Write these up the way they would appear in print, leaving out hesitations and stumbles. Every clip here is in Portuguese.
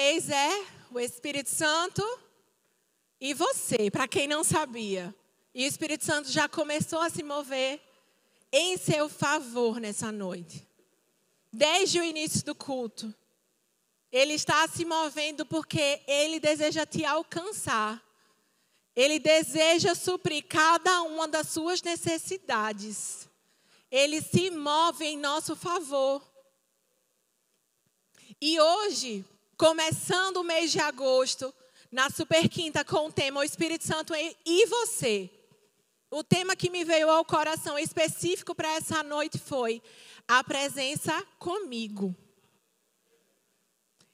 vez é o Espírito Santo e você, para quem não sabia. E o Espírito Santo já começou a se mover em seu favor nessa noite. Desde o início do culto. Ele está se movendo porque Ele deseja te alcançar. Ele deseja suprir cada uma das suas necessidades. Ele se move em nosso favor. E hoje, começando o mês de agosto, na Super Quinta com o tema O Espírito Santo e você. O tema que me veio ao coração específico para essa noite foi a presença comigo.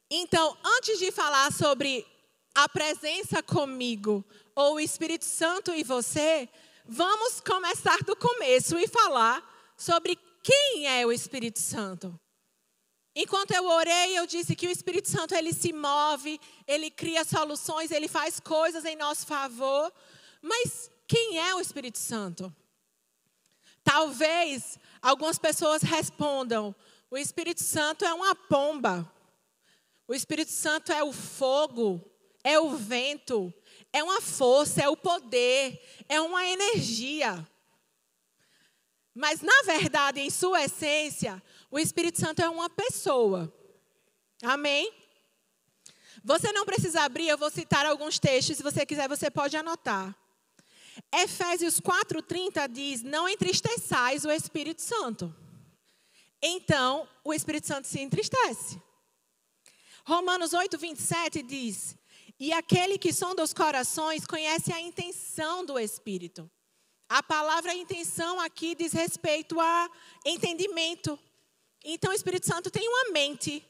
Então, antes de falar sobre a presença comigo, ou o Espírito Santo e você, vamos começar do começo e falar sobre quem é o Espírito Santo. Enquanto eu orei, eu disse que o Espírito Santo, ele se move, ele cria soluções, ele faz coisas em nosso favor. Mas quem é o Espírito Santo? Talvez algumas pessoas respondam, o Espírito Santo é uma pomba. O Espírito Santo é o fogo, é o vento, é uma força, é o poder, é uma energia. Mas, na verdade, em sua essência, o Espírito Santo é uma pessoa. Amém? Você não precisa abrir, eu vou citar alguns textos. Se você quiser, você pode anotar. Efésios 4:30 diz, não entristeçais o Espírito Santo. Então, o Espírito Santo se entristece. Romanos 8:27 diz, e aquele que sonda os corações conhece a intenção do Espírito. A palavra intenção aqui diz respeito a entendimento. Então, o Espírito Santo tem uma mente.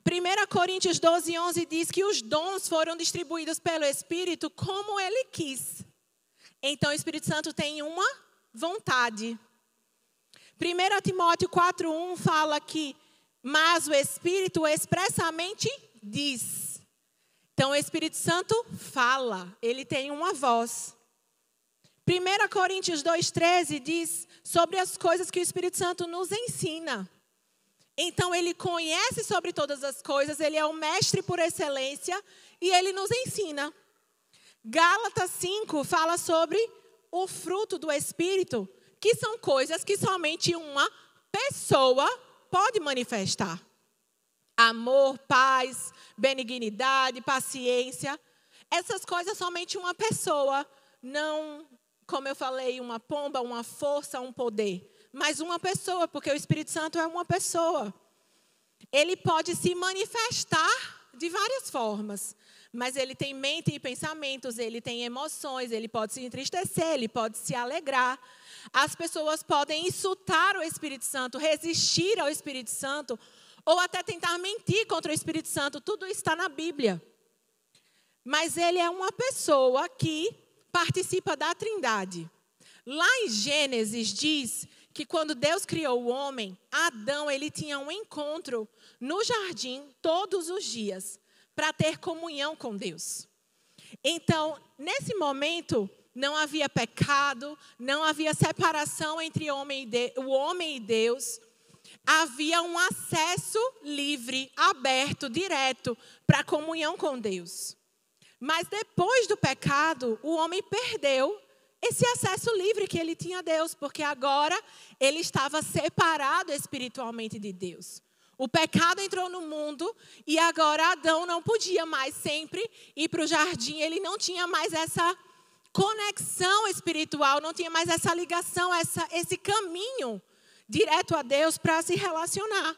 1 Coríntios 12:11 diz que os dons foram distribuídos pelo Espírito como Ele quis. Então, o Espírito Santo tem uma vontade. 1 Timóteo 4:1 fala que, mas o Espírito expressamente diz. Então, o Espírito Santo fala, ele tem uma voz. 1 Coríntios 2:13 diz sobre as coisas que o Espírito Santo nos ensina. Então, ele conhece sobre todas as coisas, ele é o mestre por excelência e ele nos ensina. Gálatas 5 fala sobre o fruto do Espírito, que são coisas que somente uma pessoa pode manifestar. Amor, paz, benignidade, paciência. Essas coisas somente uma pessoa, não, como eu falei, uma pomba, uma força, um poder. Mas uma pessoa, porque o Espírito Santo é uma pessoa. Ele pode se manifestar de várias formas. Mas ele tem mente e pensamentos, ele tem emoções, ele pode se entristecer, ele pode se alegrar. As pessoas podem insultar o Espírito Santo, resistir ao Espírito Santo, ou até tentar mentir contra o Espírito Santo. Tudo está na Bíblia. Mas ele é uma pessoa que participa da Trindade. Lá em Gênesis diz que quando Deus criou o homem, Adão ele tinha um encontro no jardim todos os dias para ter comunhão com Deus. Então, nesse momento, não havia pecado, não havia separação entre o homem e Deus. Havia um acesso livre, aberto, direto para a comunhão com Deus. Mas depois do pecado, o homem perdeu esse acesso livre que ele tinha a Deus, porque agora ele estava separado espiritualmente de Deus. O pecado entrou no mundo e agora Adão não podia mais sempre ir para o jardim, ele não tinha mais essa conexão espiritual, não tinha mais essa ligação, esse caminho direto a Deus para se relacionar.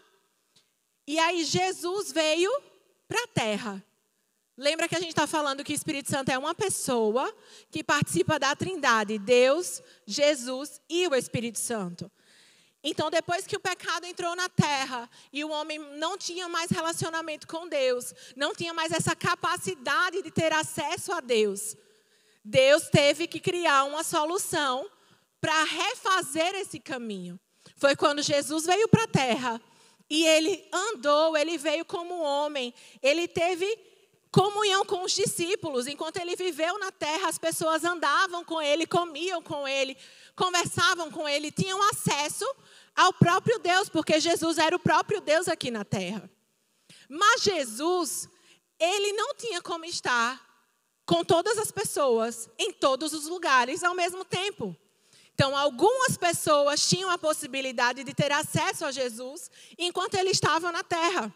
E aí Jesus veio para a terra. Lembra que a gente está falando que o Espírito Santo é uma pessoa que participa da Trindade, Deus, Jesus e o Espírito Santo. Então, depois que o pecado entrou na terra e o homem não tinha mais relacionamento com Deus, não tinha mais essa capacidade de ter acesso a Deus, Deus teve que criar uma solução para refazer esse caminho. Foi quando Jesus veio para a terra e ele andou, ele veio como homem, ele teve comunhão com os discípulos. Enquanto ele viveu na terra, as pessoas andavam com ele, comiam com ele, conversavam com ele, tinham acesso ao próprio Deus, porque Jesus era o próprio Deus aqui na terra. Mas Jesus, ele não tinha como estar com todas as pessoas, em todos os lugares ao mesmo tempo. Então, algumas pessoas tinham a possibilidade de ter acesso a Jesus enquanto ele estava na terra.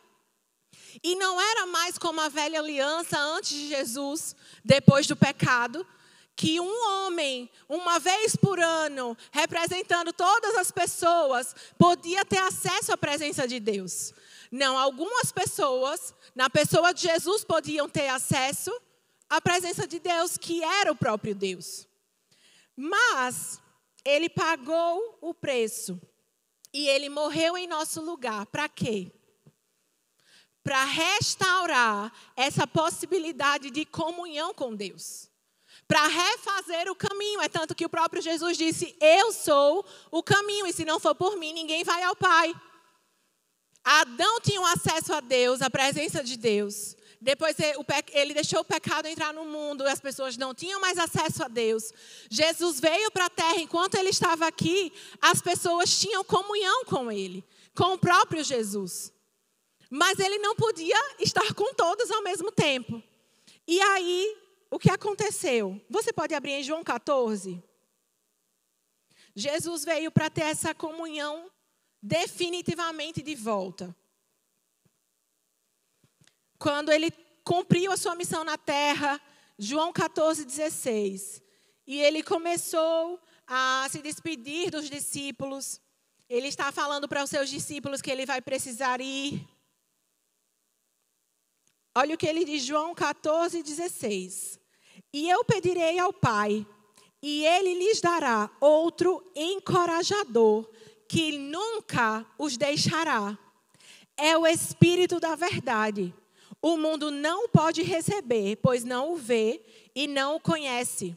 E não era mais como a velha aliança antes de Jesus, depois do pecado, que um homem, uma vez por ano, representando todas as pessoas, podia ter acesso à presença de Deus. Não, algumas pessoas, na pessoa de Jesus, podiam ter acesso à presença de Deus, que era o próprio Deus. Mas ele pagou o preço e ele morreu em nosso lugar. Para quê? Para restaurar essa possibilidade de comunhão com Deus. Para refazer o caminho. É tanto que o próprio Jesus disse, eu sou o caminho e se não for por mim, ninguém vai ao Pai. Adão tinha um acesso a Deus, à presença de Deus. Depois ele deixou o pecado entrar no mundo, as pessoas não tinham mais acesso a Deus. Jesus veio para a terra, enquanto ele estava aqui, as pessoas tinham comunhão com ele, com o próprio Jesus. Mas ele não podia estar com todos ao mesmo tempo. E aí, o que aconteceu? Você pode abrir em João 14? Jesus veio para ter essa comunhão definitivamente de volta. Quando ele cumpriu a sua missão na terra, João 14:16. E ele começou a se despedir dos discípulos. Ele está falando para os seus discípulos que ele vai precisar ir. Olha o que ele diz, João 14:16. E eu pedirei ao Pai, e ele lhes dará outro encorajador, que nunca os deixará. É o Espírito da verdade. O mundo não pode receber, pois não o vê e não o conhece.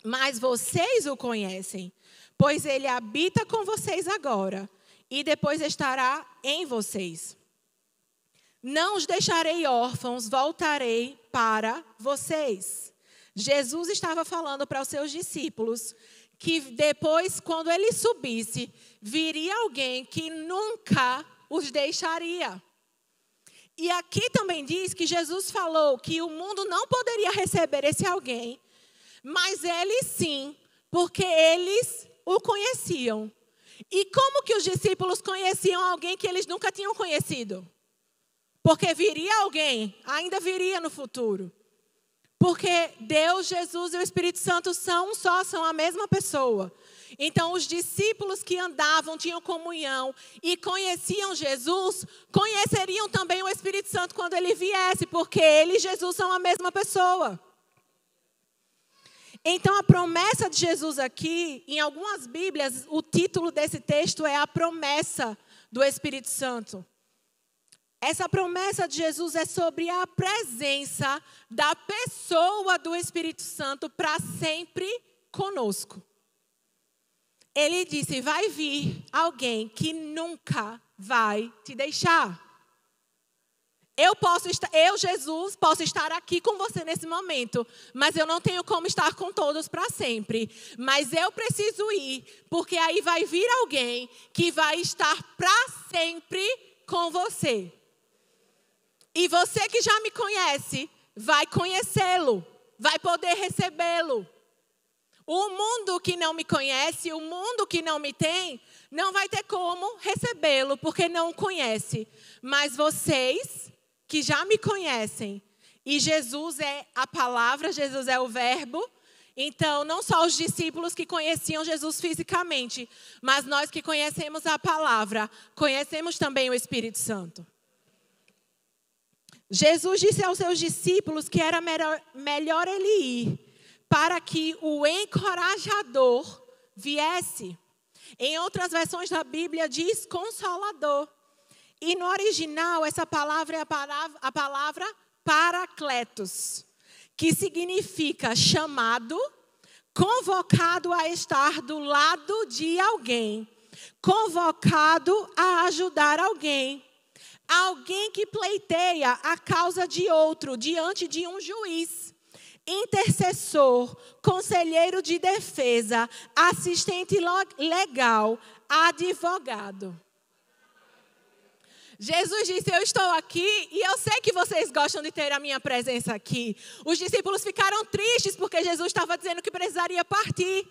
Mas vocês o conhecem, pois ele habita com vocês agora e depois estará em vocês. Não os deixarei órfãos, voltarei para vocês. Jesus estava falando para os seus discípulos que depois, quando ele subisse, viria alguém que nunca os deixaria. E aqui também diz que Jesus falou que o mundo não poderia receber esse alguém, mas eles sim, porque eles o conheciam. E como que os discípulos conheciam alguém que eles nunca tinham conhecido? Porque viria alguém, ainda viria no futuro. Porque Deus, Jesus e o Espírito Santo são um só, são a mesma pessoa. Então, os discípulos que andavam, tinham comunhão e conheciam Jesus, conheceriam também o Espírito Santo quando ele viesse, porque ele e Jesus são a mesma pessoa. Então, a promessa de Jesus aqui, em algumas Bíblias, o título desse texto é a promessa do Espírito Santo. Essa promessa de Jesus é sobre a presença da pessoa do Espírito Santo para sempre conosco. Ele disse, vai vir alguém que nunca vai te deixar. Eu, Jesus, posso estar aqui com você nesse momento, mas eu não tenho como estar com todos para sempre. Mas eu preciso ir, porque aí vai vir alguém que vai estar para sempre com você. E você que já me conhece, vai conhecê-lo, vai poder recebê-lo. O mundo que não me conhece, o mundo que não me tem, não vai ter como recebê-lo, porque não o conhece. Mas vocês que já me conhecem, e Jesus é a palavra, Jesus é o verbo, então não só os discípulos que conheciam Jesus fisicamente, mas nós que conhecemos a palavra, conhecemos também o Espírito Santo. Jesus disse aos seus discípulos que era melhor ele ir, para que o encorajador viesse. Em outras versões da Bíblia diz consolador. E no original essa palavra é a palavra paracletos, que significa chamado, convocado a estar do lado de alguém, convocado a ajudar alguém. Alguém que pleiteia a causa de outro diante de um juiz. Intercessor, conselheiro de defesa, assistente legal, advogado. Jesus disse, eu estou aqui e eu sei que vocês gostam de ter a minha presença aqui. Os discípulos ficaram tristes porque Jesus estava dizendo que precisaria partir.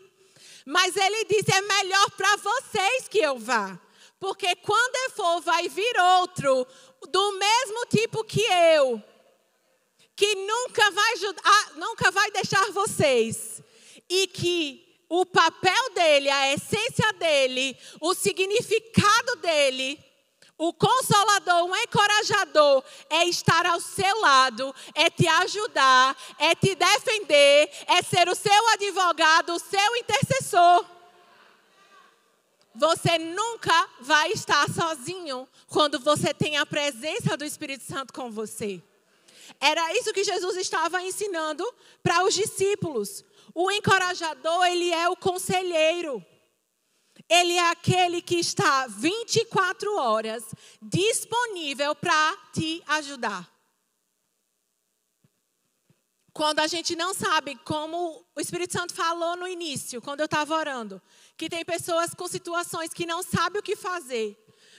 Mas ele disse, é melhor para vocês que eu vá. Porque quando eu for, vai vir outro do mesmo tipo que eu. Que nunca vai deixar vocês. E que o papel dele, a essência dele, o significado dele, o consolador, o encorajador, é estar ao seu lado, é te ajudar, é te defender, é ser o seu advogado, o seu intercessor. Você nunca vai estar sozinho quando você tem a presença do Espírito Santo com você. Era isso que Jesus estava ensinando para os discípulos. O encorajador, ele é o conselheiro. Ele é aquele que está 24 horas disponível para te ajudar. Quando a gente não sabe, como o Espírito Santo falou no início, quando eu estava orando, que tem pessoas com situações que não sabem o que fazer,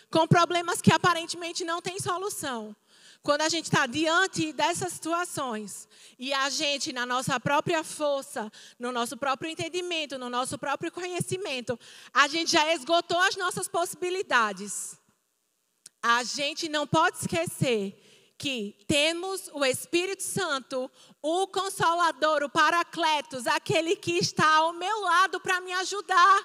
com problemas que aparentemente não têm solução. Quando a gente está diante dessas situações e a gente, na nossa própria força, no nosso próprio entendimento, no nosso próprio conhecimento, a gente já esgotou as nossas possibilidades. A gente não pode esquecer que temos o Espírito Santo, o Consolador, o Paracletos, aquele que está ao meu lado para me ajudar.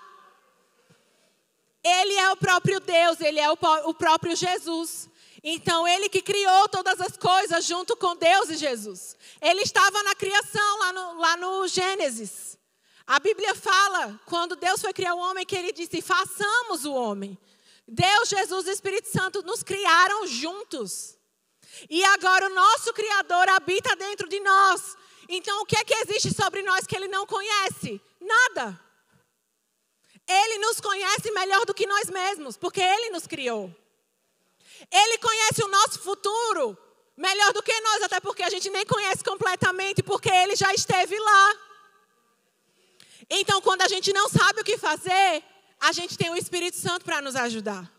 Ele é o próprio Deus, ele é o próprio Jesus. Então, ele que criou todas as coisas junto com Deus e Jesus. Ele estava na criação, lá no Gênesis. A Bíblia fala, quando Deus foi criar o homem, que ele disse, façamos o homem. Deus, Jesus e o Espírito Santo nos criaram juntos. E agora o nosso Criador habita dentro de nós. Então, o que é que existe sobre nós que ele não conhece? Nada. Ele nos conhece melhor do que nós mesmos, porque ele nos criou. Ele conhece o nosso futuro melhor do que nós, até porque a gente nem conhece completamente, porque ele já esteve lá. Então, quando a gente não sabe o que fazer, a gente tem o Espírito Santo para nos ajudar.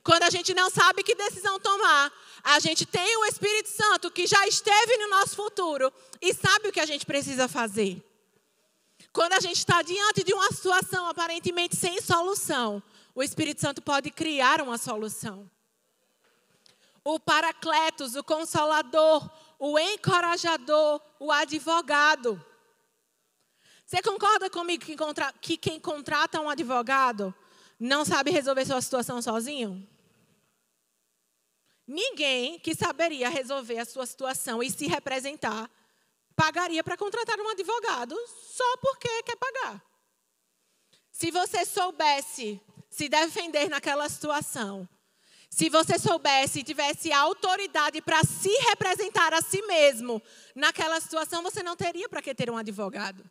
Quando a gente não sabe que decisão tomar, a gente tem o Espírito Santo que já esteve no nosso futuro e sabe o que a gente precisa fazer. Quando a gente está diante de uma situação aparentemente sem solução, o Espírito Santo pode criar uma solução. O Paracletos, o Consolador, o Encorajador, o Advogado. Você concorda comigo que quem contrata um advogado não sabe resolver sua situação sozinho? Ninguém que saberia resolver a sua situação e se representar pagaria para contratar um advogado só porque quer pagar. Se você soubesse se defender naquela situação, se você soubesse e tivesse a autoridade para se representar a si mesmo naquela situação, você não teria para que ter um advogado.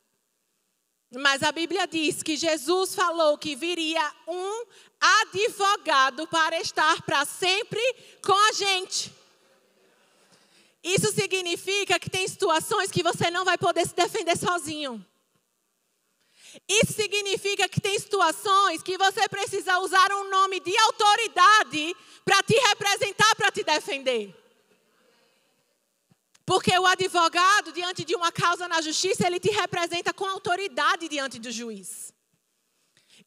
Mas a Bíblia diz que Jesus falou que viria um advogado para estar para sempre com a gente. Isso significa que tem situações que você não vai poder se defender sozinho. Isso significa que tem situações que você precisa usar um nome de autoridade para te representar, para te defender. Porque o advogado, diante de uma causa na justiça, ele te representa com autoridade diante do juiz.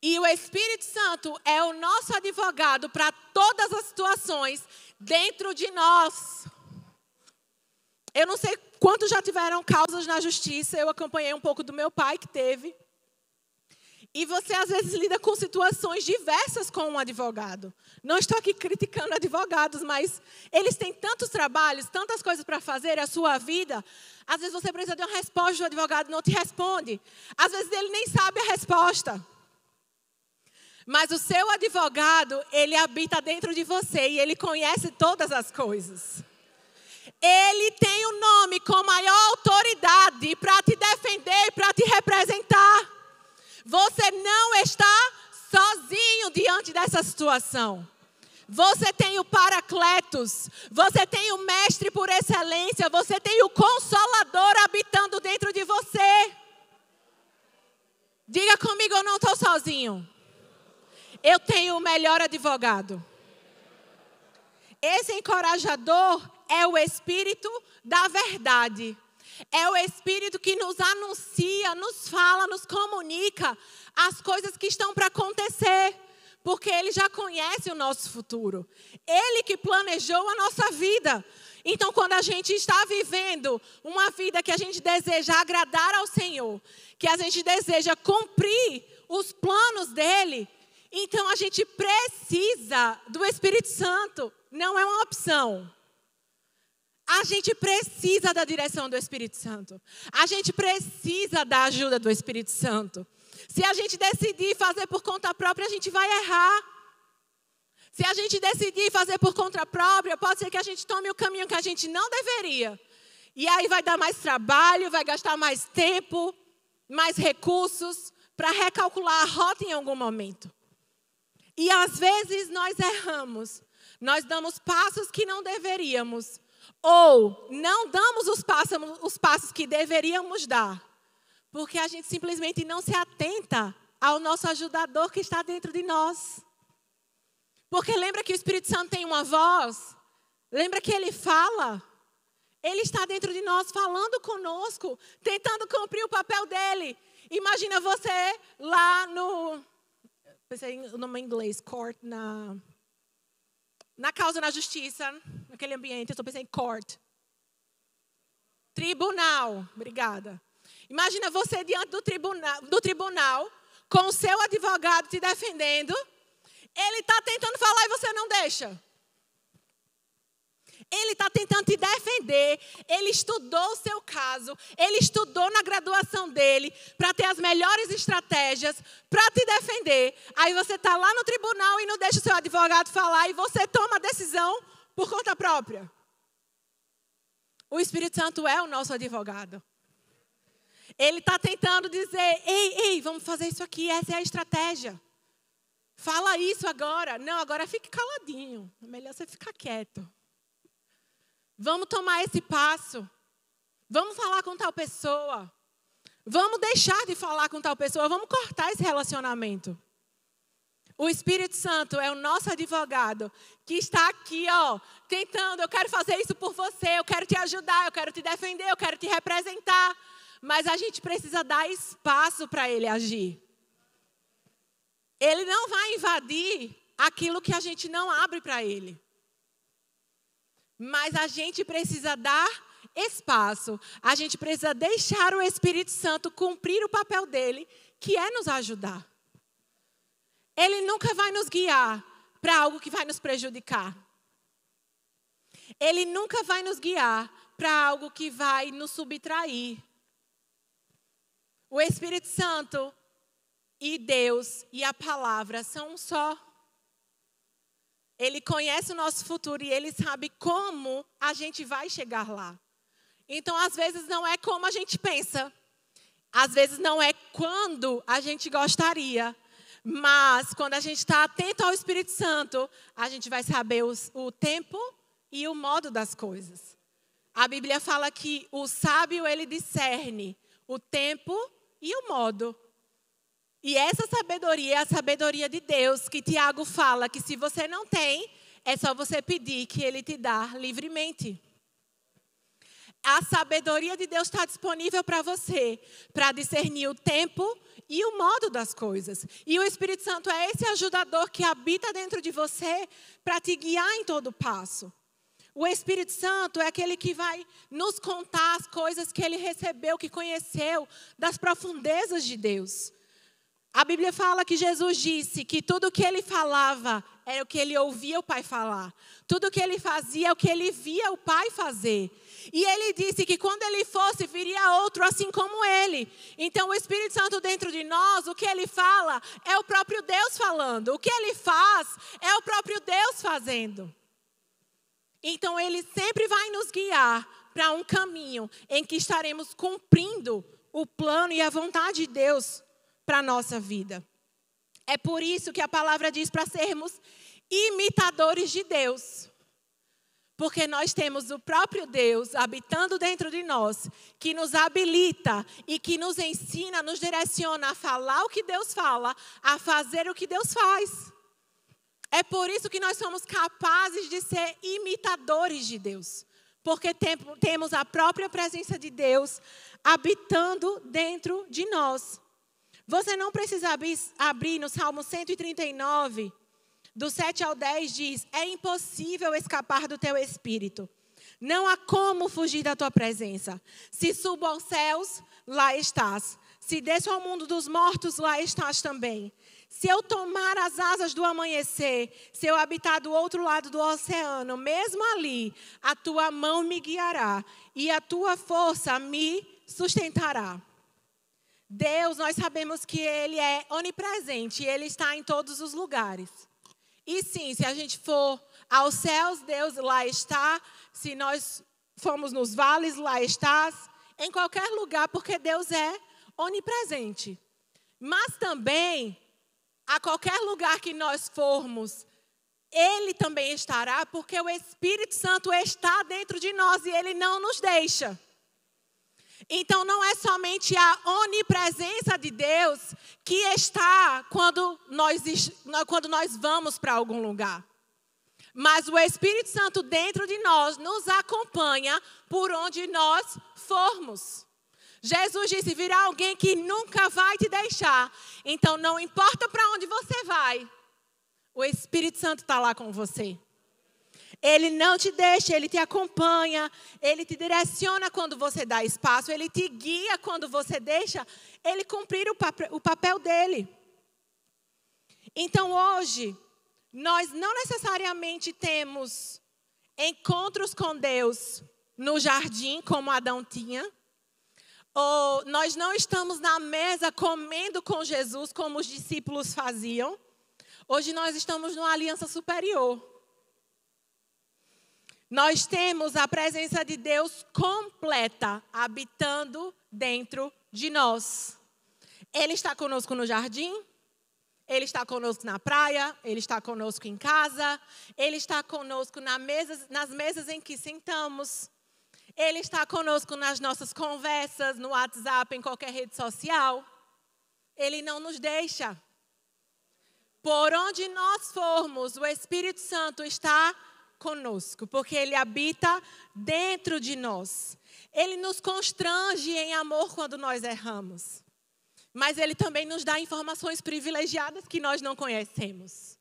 E o Espírito Santo é o nosso advogado para todas as situações dentro de nós. Eu não sei quantos já tiveram causas na justiça, eu acompanhei um pouco do meu pai que teve. E você às vezes lida com situações diversas com um advogado. Não estou aqui criticando advogados, mas eles têm tantos trabalhos, tantas coisas para fazer, a sua vida. Às vezes você precisa de uma resposta, o advogado não te responde. Às vezes ele nem sabe a resposta. Mas o seu advogado, ele habita dentro de você e ele conhece todas as coisas. Ele tem o nome com maior autoridade para te defender, para te representar. Você não está sozinho diante dessa situação. Você tem o Paracletos, você tem o Mestre por excelência, você tem o Consolador habitando dentro de você. Diga comigo, eu não estou sozinho. Eu tenho o melhor advogado. Esse encorajador é o Espírito da verdade. É o Espírito que nos anuncia, nos fala, nos comunica as coisas que estão para acontecer. Porque Ele já conhece o nosso futuro. Ele que planejou a nossa vida. Então, quando a gente está vivendo uma vida que a gente deseja agradar ao Senhor, que a gente deseja cumprir os planos dEle, então a gente precisa do Espírito Santo. Não é uma opção. A gente precisa da direção do Espírito Santo. A gente precisa da ajuda do Espírito Santo. Se a gente decidir fazer por conta própria, a gente vai errar. Se a gente decidir fazer por conta própria, pode ser que a gente tome o caminho que a gente não deveria. E aí vai dar mais trabalho, vai gastar mais tempo, mais recursos para recalcular a rota em algum momento. E às vezes nós erramos. Nós damos passos que não deveríamos. Ou não damos os passos que deveríamos dar. Porque a gente simplesmente não se atenta ao nosso ajudador que está dentro de nós. Porque lembra que o Espírito Santo tem uma voz? Lembra que Ele fala? Ele está dentro de nós falando conosco, tentando cumprir o papel dEle. Imagina você lá no... Pensei o nome em inglês, court, na causa, na justiça, naquele ambiente. Eu estou pensando em court. Tribunal, obrigada. Imagina você diante do tribunal, com o seu advogado te defendendo. Ele está tentando falar e você não deixa. Ele está tentando te defender. Ele estudou o seu caso. Ele estudou na graduação dele para ter as melhores estratégias para te defender. Aí você está lá no tribunal e não deixa o seu advogado falar e você toma a decisão por conta própria. O Espírito Santo é o nosso advogado. Ele está tentando dizer, ei, vamos fazer isso aqui, essa é a estratégia. Fala isso agora. Não, agora fique caladinho. É melhor você ficar quieto. Vamos tomar esse passo. Vamos falar com tal pessoa. Vamos deixar de falar com tal pessoa. Vamos cortar esse relacionamento. O Espírito Santo é o nosso advogado que está aqui, tentando. Eu quero fazer isso por você. Eu quero te ajudar. Eu quero te defender. Eu quero te representar. Mas a gente precisa dar espaço para Ele agir. Ele não vai invadir aquilo que a gente não abre para Ele. Mas a gente precisa dar espaço. A gente precisa deixar o Espírito Santo cumprir o papel dele, que é nos ajudar. Ele nunca vai nos guiar para algo que vai nos prejudicar. Ele nunca vai nos guiar para algo que vai nos subtrair. O Espírito Santo e Deus e a palavra são um só. Ele conhece o nosso futuro e Ele sabe como a gente vai chegar lá. Então, às vezes, não é como a gente pensa. Às vezes, não é quando a gente gostaria. Mas, quando a gente está atento ao Espírito Santo, a gente vai saber o tempo e o modo das coisas. A Bíblia fala que o sábio, ele discerne o tempo e o modo. E essa sabedoria é a sabedoria de Deus, que Tiago fala que se você não tem, é só você pedir que Ele te dá livremente. A sabedoria de Deus está disponível para você, para discernir o tempo e o modo das coisas. E o Espírito Santo é esse ajudador que habita dentro de você para te guiar em todo passo. O Espírito Santo é aquele que vai nos contar as coisas que Ele recebeu, que conheceu, das profundezas de Deus. A Bíblia fala que Jesus disse que tudo o que Ele falava era o que Ele ouvia o Pai falar. Tudo o que Ele fazia é o que Ele via o Pai fazer. E Ele disse que quando Ele fosse, viria outro assim como Ele. Então o Espírito Santo dentro de nós, o que Ele fala é o próprio Deus falando. O que Ele faz é o próprio Deus fazendo. Então Ele sempre vai nos guiar para um caminho em que estaremos cumprindo o plano e a vontade de Deus para a nossa vida. É por isso que a palavra diz para sermos imitadores de Deus. Porque nós temos o próprio Deus habitando dentro de nós, que nos habilita e que nos ensina, nos direciona a falar o que Deus fala, a fazer o que Deus faz. É por isso que nós somos capazes de ser imitadores de Deus. Porque temos a própria presença de Deus habitando dentro de nós. Você não precisa abrir no Salmo 139, do 7 ao 10, diz: é impossível escapar do teu espírito. Não há como fugir da tua presença. Se subo aos céus, lá estás. Se desço ao mundo dos mortos, lá estás também. Se eu tomar as asas do amanhecer, se eu habitar do outro lado do oceano, mesmo ali, a tua mão me guiará e a tua força me sustentará. Deus, nós sabemos que Ele é onipresente, Ele está em todos os lugares. E sim, se a gente for aos céus, Deus lá está. Se nós formos nos vales, lá estás. Em qualquer lugar, porque Deus é onipresente. Mas também, a qualquer lugar que nós formos, Ele também estará, porque o Espírito Santo está dentro de nós e Ele não nos deixa. Então, não é somente a onipresença de Deus que está quando nós vamos para algum lugar. Mas o Espírito Santo dentro de nós nos acompanha por onde nós formos. Jesus disse: virá alguém que nunca vai te deixar. Então, não importa para onde você vai, o Espírito Santo está lá com você. Ele não te deixa, Ele te acompanha, Ele te direciona quando você dá espaço, Ele te guia quando você deixa Ele cumprir o papel dEle. Então, hoje, nós não necessariamente temos encontros com Deus no jardim, como Adão tinha. Ou nós não estamos na mesa comendo com Jesus, como os discípulos faziam. Hoje nós estamos numa aliança superior. Nós temos a presença de Deus completa, habitando dentro de nós. Ele está conosco no jardim, Ele está conosco na praia, Ele está conosco em casa, Ele está conosco nas mesas em que sentamos. Ele está conosco nas nossas conversas, no WhatsApp, em qualquer rede social. Ele não nos deixa. Por onde nós formos, o Espírito Santo está conosco, porque Ele habita dentro de nós. Ele nos constrange em amor quando nós erramos. Mas Ele também nos dá informações privilegiadas que nós não conhecemos.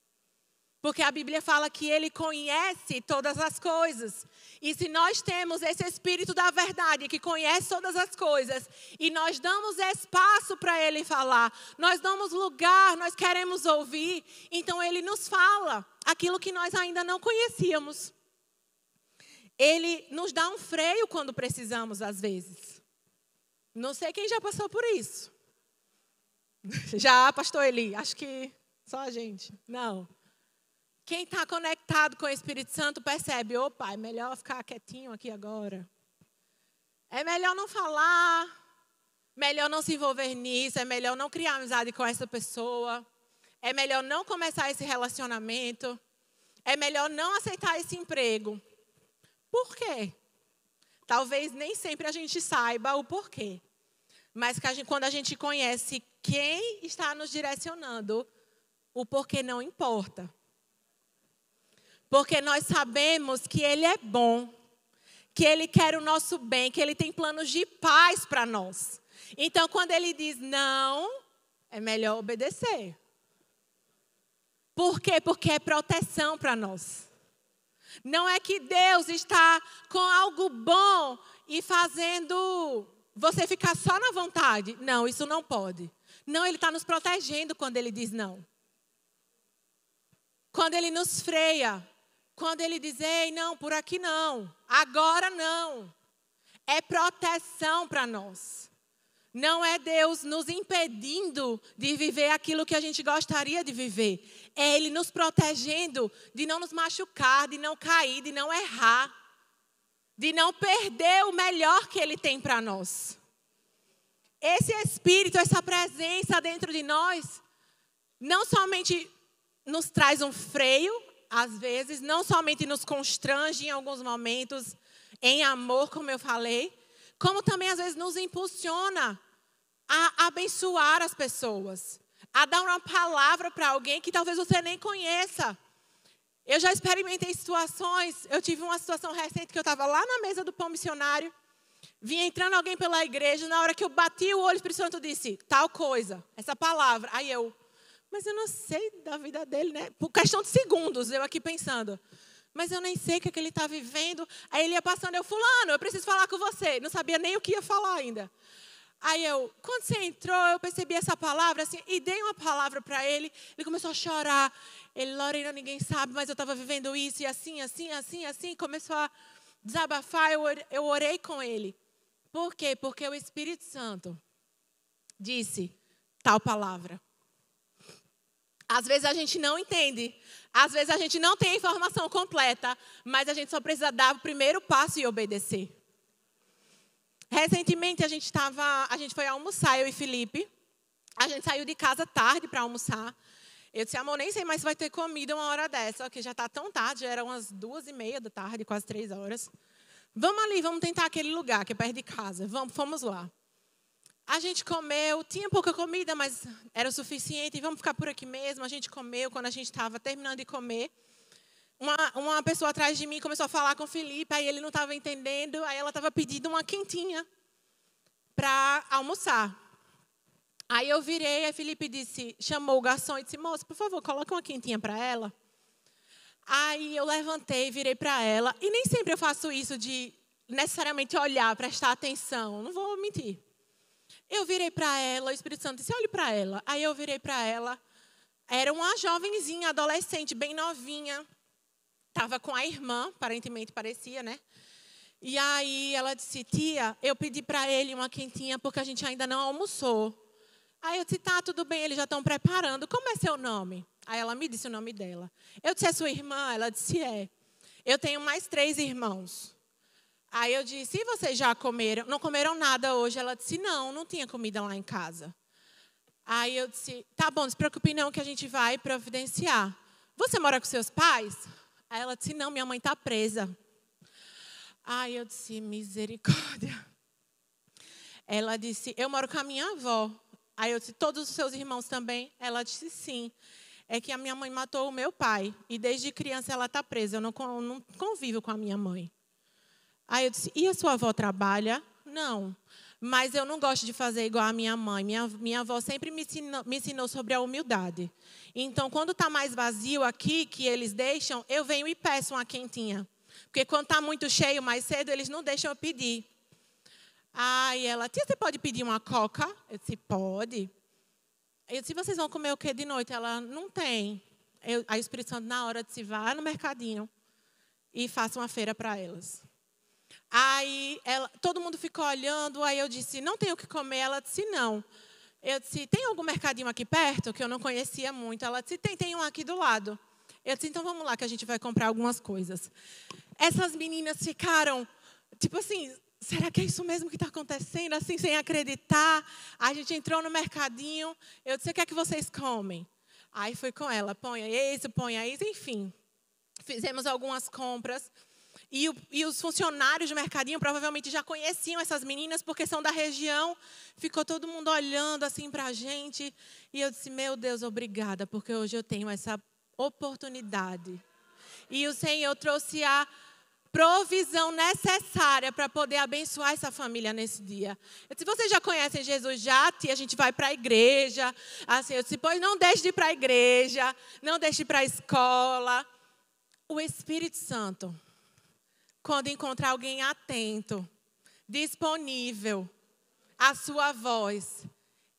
Porque a Bíblia fala que Ele conhece todas as coisas. E se nós temos esse Espírito da verdade que conhece todas as coisas, e nós damos espaço para Ele falar, nós damos lugar, nós queremos ouvir, então Ele nos fala aquilo que nós ainda não conhecíamos. Ele nos dá um freio quando precisamos, às vezes. Não sei quem já passou por isso. Já, pastor Eli? Acho que só a gente. Não. Quem está conectado com o Espírito Santo percebe: opa, é melhor ficar quietinho aqui agora. É melhor não falar, melhor não se envolver nisso, é melhor não criar amizade com essa pessoa, é melhor não começar esse relacionamento, é melhor não aceitar esse emprego. Por quê? Talvez nem sempre a gente saiba o porquê. Mas quando a gente conhece quem está nos direcionando, o porquê não importa. Porque nós sabemos que Ele é bom, que Ele quer o nosso bem, que Ele tem planos de paz para nós. Então, quando Ele diz não, é melhor obedecer. Por quê? Porque é proteção para nós. Não é que Deus está com algo bom e fazendo você ficar só na vontade. Não, isso não pode. Não, Ele está nos protegendo quando Ele diz não. Quando Ele nos freia. Quando Ele diz: ei, não, por aqui não, agora não. É proteção para nós. Não é Deus nos impedindo de viver aquilo que a gente gostaria de viver. É Ele nos protegendo de não nos machucar, de não cair, de não errar. De não perder o melhor que Ele tem para nós. Esse Espírito, essa presença dentro de nós, não somente nos traz um freio, às vezes, não somente nos constrange em alguns momentos, em amor, como eu falei, como também às vezes nos impulsiona a abençoar as pessoas, a dar uma palavra para alguém que talvez você nem conheça, Eu já experimentei situações, eu tive uma situação recente que eu estava lá na mesa do pão missionário, vinha entrando alguém pela igreja, na hora que eu bati o olho, o Espírito Santo disse, tal coisa, essa palavra. Aí eu, mas eu não sei da vida dele, né? Por questão de segundos, eu aqui pensando, mas eu nem sei o que ele está vivendo. Aí ele ia passando, eu, fulano, eu preciso falar com você. Não sabia nem o que ia falar ainda. Aí eu, quando você entrou, eu percebi essa palavra, assim, e dei uma palavra para ele. Ele começou a chorar. Ele, Lorena, ninguém sabe, mas eu estava vivendo isso, e assim, assim, assim, assim. Começou a desabafar, eu orei com ele. Por quê? Porque o Espírito Santo disse tal palavra. Às vezes a gente não entende, às vezes a gente não tem a informação completa, mas a gente só precisa dar o primeiro passo e obedecer. Recentemente a gente foi almoçar, eu e Felipe. A gente saiu de casa tarde para almoçar. Eu disse, amor, nem sei mais se vai ter comida uma hora dessa, porque já está tão tarde, já eram umas 2:30 da tarde, quase 3 horas. Vamos ali, vamos tentar aquele lugar que é perto de casa. Fomos lá. A gente comeu, tinha pouca comida, mas era o suficiente. Vamos ficar por aqui mesmo. A gente comeu, quando a gente estava terminando de comer. Uma pessoa atrás de mim começou a falar com o Felipe, aí ele não estava entendendo, aí ela estava pedindo uma quentinha para almoçar. Aí eu virei, aí Felipe chamou o garçom e disse, moça, por favor, coloca uma quentinha para ela. Aí eu levantei, virei para ela, e nem sempre eu faço isso de necessariamente olhar, prestar atenção, não vou mentir. Eu virei para ela, o Espírito Santo disse, olhe para ela. Aí eu virei para ela, era uma jovenzinha, adolescente, bem novinha. Estava com a irmã, aparentemente parecia, né? E aí ela disse, tia, eu pedi para ele uma quentinha porque a gente ainda não almoçou. Aí eu disse, tá, tudo bem, eles já estão preparando. Como é seu nome? Aí ela me disse o nome dela. Eu disse, é sua irmã? Ela disse, é. Eu tenho mais 3 irmãos. Aí eu disse, e vocês já comeram? Não comeram nada hoje? Ela disse, não tinha comida lá em casa. Aí eu disse, tá bom, não se preocupe não que a gente vai providenciar. Você mora com seus pais? Aí ela disse, não, minha mãe está presa. Aí eu disse, misericórdia. Ela disse, eu moro com a minha avó. Aí eu disse, todos os seus irmãos também? Ela disse, sim. É que a minha mãe matou o meu pai. E desde criança ela está presa. Eu não convivo com a minha mãe. Aí eu disse, e a sua avó trabalha? Não. Mas eu não gosto de fazer igual a minha mãe. Minha avó sempre me ensinou sobre a humildade. Então, quando está mais vazio aqui, que eles deixam, eu venho e peço uma quentinha. Porque quando está muito cheio, mais cedo, eles não deixam eu pedir. Aí ela, tia, você pode pedir uma coca? Eu disse, pode. Eu disse, vocês vão comer o quê de noite? Ela, não tem. Aí o Espírito Santo, na hora, disse, vá no mercadinho e faça uma feira para elas. Aí todo mundo ficou olhando, aí eu disse, não tenho o que comer? Ela disse, não. Eu disse, tem algum mercadinho aqui perto? Que eu não conhecia muito. Ela disse, tem um aqui do lado. Eu disse, então vamos lá que a gente vai comprar algumas coisas. Essas meninas ficaram, tipo assim, será que é isso mesmo que está acontecendo? Assim, sem acreditar. A gente entrou no mercadinho, eu disse, o que é que vocês comem? Aí fui com ela, põe isso, enfim. Fizemos algumas compras. E os funcionários do mercadinho provavelmente já conheciam essas meninas, porque são da região. Ficou todo mundo olhando assim para a gente. E eu disse, meu Deus, obrigada, porque hoje eu tenho essa oportunidade. E o Senhor trouxe a provisão necessária para poder abençoar essa família nesse dia. Eu disse, vocês já conhecem Jesus? Já, tia, a gente vai para a igreja. Assim, eu disse, pois não deixe de ir para a igreja, não deixe de ir para a escola. O Espírito Santo, quando encontrar alguém atento, disponível à sua voz,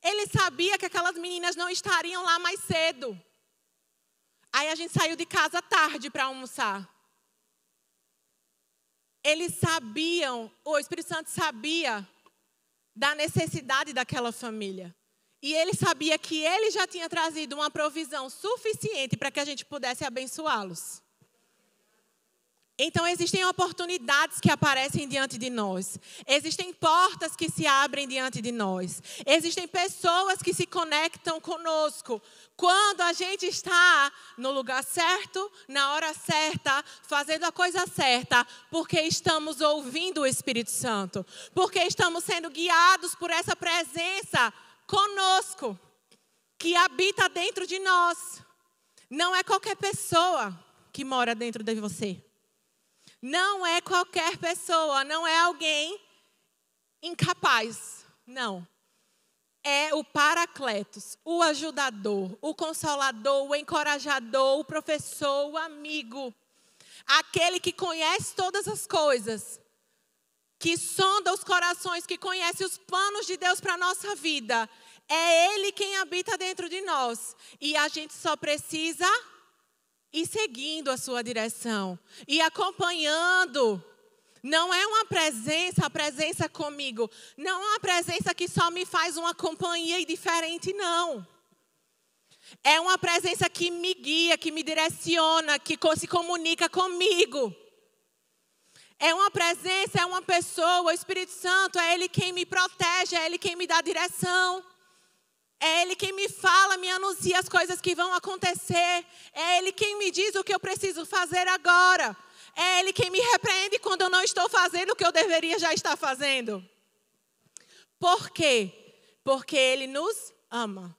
ele sabia que aquelas meninas não estariam lá mais cedo. Aí a gente saiu de casa tarde para almoçar. Eles sabiam, o Espírito Santo sabia da necessidade daquela família. E ele sabia que ele já tinha trazido uma provisão suficiente para que a gente pudesse abençoá-los. Então, existem oportunidades que aparecem diante de nós. Existem portas que se abrem diante de nós. Existem pessoas que se conectam conosco. Quando a gente está no lugar certo, na hora certa, fazendo a coisa certa, porque estamos ouvindo o Espírito Santo. Porque estamos sendo guiados por essa presença conosco, que habita dentro de nós. Não é qualquer pessoa. que mora dentro de você. Não é qualquer pessoa, não é alguém incapaz, não. É o Paracletos, o ajudador, o consolador, o encorajador, o professor, o amigo. Aquele que conhece todas as coisas, que sonda os corações, que conhece os planos de Deus para a nossa vida. É Ele quem habita dentro de nós. E a gente só precisa ir seguindo a sua direção. E acompanhando. Não é uma presença, a presença comigo. Não é uma presença que só me faz uma companhia diferente, não. É uma presença que me guia, que me direciona, que se comunica comigo. É uma presença, é uma pessoa, o Espírito Santo, é Ele quem me protege, é Ele quem me dá direção. É Ele quem me fala, me anuncia as coisas que vão acontecer. É Ele quem me diz o que eu preciso fazer agora. É Ele quem me repreende quando eu não estou fazendo o que eu deveria já estar fazendo. Por quê? Porque Ele nos ama.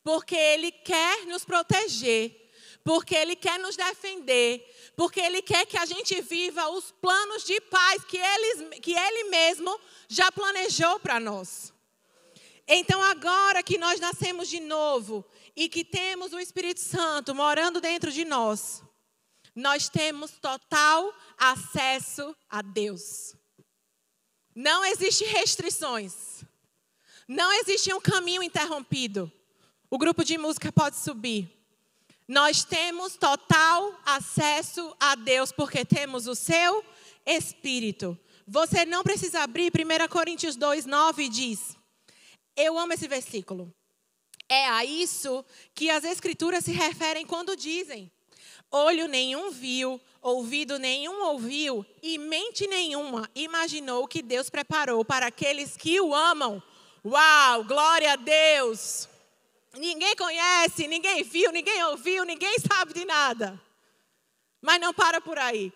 Porque Ele quer nos proteger. Porque Ele quer nos defender. Porque Ele quer que a gente viva os planos de paz que Ele mesmo já planejou para nós. Então agora que nós nascemos de novo e que temos o Espírito Santo morando dentro de nós, nós temos total acesso a Deus. Não existe restrições. Não existe um caminho interrompido. O grupo de música pode subir. Nós temos total acesso a Deus porque temos o seu Espírito. Você não precisa abrir. 1 Coríntios 2:9 diz. Eu amo esse versículo. É a isso que as Escrituras se referem quando dizem: olho nenhum viu, ouvido nenhum ouviu e mente nenhuma imaginou o que Deus preparou para aqueles que o amam. Uau, glória a Deus! Ninguém conhece, ninguém viu, ninguém ouviu, ninguém sabe de nada. Mas não para por aí.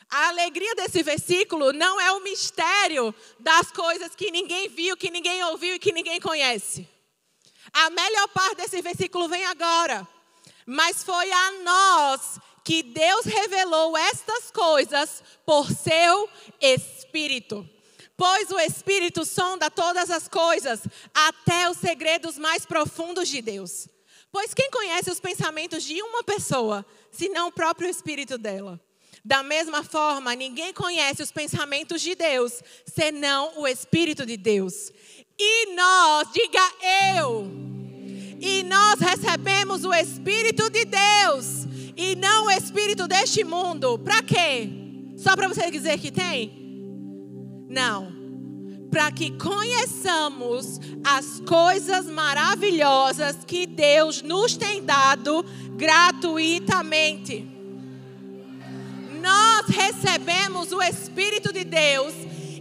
A alegria desse versículo não é o mistério das coisas que ninguém viu, que ninguém ouviu e que ninguém conhece. A melhor parte desse versículo vem agora. Mas foi a nós que Deus revelou estas coisas por seu Espírito. Pois o Espírito sonda todas as coisas, até os segredos mais profundos de Deus. Pois quem conhece os pensamentos de uma pessoa, senão o próprio Espírito dela? Da mesma forma, ninguém conhece os pensamentos de Deus, senão o Espírito de Deus. E nós, diga eu, e nós recebemos o Espírito de Deus, e não o Espírito deste mundo. Para quê? Só para você dizer que tem? Não. Para que conheçamos as coisas maravilhosas que Deus nos tem dado gratuitamente. Nós recebemos o Espírito de Deus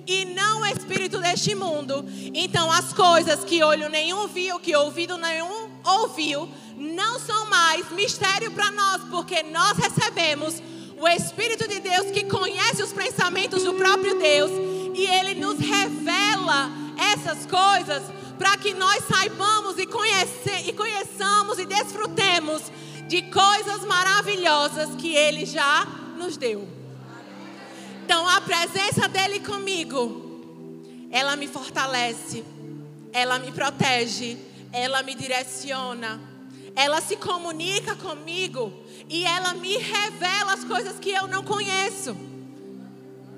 e não o Espírito deste mundo. Então as coisas que olho nenhum viu, que ouvido nenhum ouviu, não são mais mistério para nós, porque nós recebemos o Espírito de Deus que conhece os pensamentos do próprio Deus e Ele nos revela essas coisas para que nós saibamos e conheçamos e desfrutemos de coisas maravilhosas que Ele já nos deu. Então a presença dele comigo, ela me fortalece, ela me protege, ela me direciona, ela se comunica comigo e ela me revela as coisas que eu não conheço.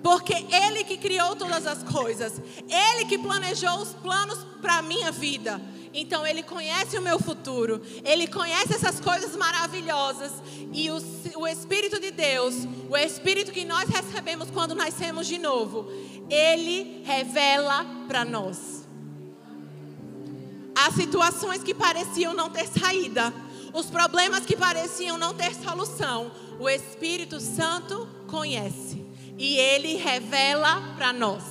Porque Ele que criou todas as coisas, Ele que planejou os planos para a minha vida. Então Ele conhece o meu futuro, Ele conhece essas coisas maravilhosas. E o Espírito de Deus, o Espírito que nós recebemos quando nascemos de novo, Ele revela para nós. As situações que pareciam não ter saída, os problemas que pareciam não ter solução, o Espírito Santo conhece. E Ele revela para nós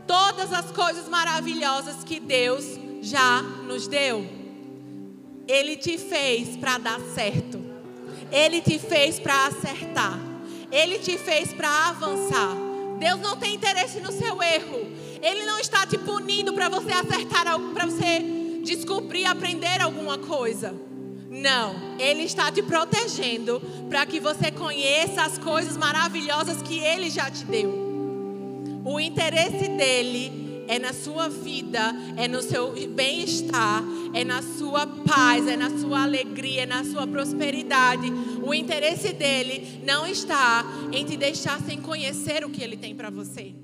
todas as coisas maravilhosas que Deus já nos deu. Ele te fez para dar certo. Ele te fez para acertar. Ele te fez para avançar. Deus não tem interesse no seu erro. Ele não está te punindo para você acertar algo, para você descobrir, aprender alguma coisa. Não, Ele está te protegendo para que você conheça as coisas maravilhosas que Ele já te deu. O interesse dEle é na sua vida, é no seu bem-estar, é na sua paz, é na sua alegria, é na sua prosperidade. O interesse dEle não está em te deixar sem conhecer o que Ele tem para você.